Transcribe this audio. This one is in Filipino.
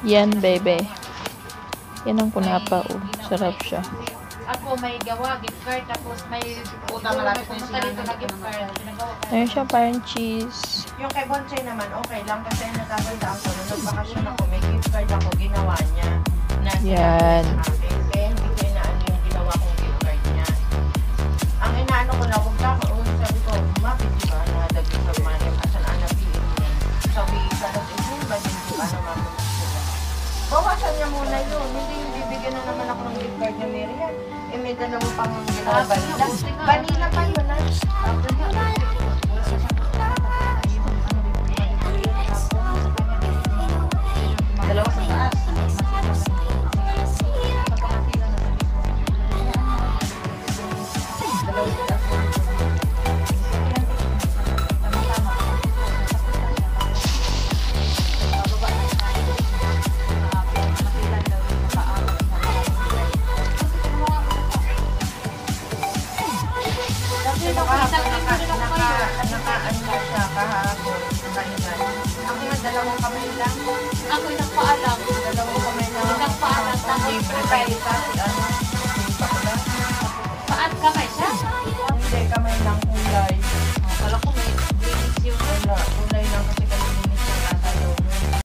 Yan, bebe. Yan ang kunapa, oh. Sarap siya. Ako may gawa, gift card, tapos may Utang malapit na yung pumunta dito na gift card. Pinagawa ko. Ayun siya, parang cheese. Yung kay Bonchay naman, okay lang kasi nakaganda ako. Nung nagbakasyon ako, may gift card ako, ginawa niya. Na Yan. sa akin. Kaya hindi ko inaano yung ginawa kong gift card niya. Ang inaano ko na, huwag ka ako. Sabi ko, mabili ba na dagdag sa money? Asan ang napiliin niya? Sabi, sagot, hindi ba din ko ano mabili sila? Bawasan niya muna yun. Hindi yung bibigyan na naman ako ng gift card niya, Miriam. Eh, may dalawa pang ginawa vanilla. Vanilla pa yun, ah. Dalawa sa taas. Dalawa sa taas. Naka-ano siya kahapon. Nakahingan. Ako nga dalawang kamay lang. Ako'y nagpaalam.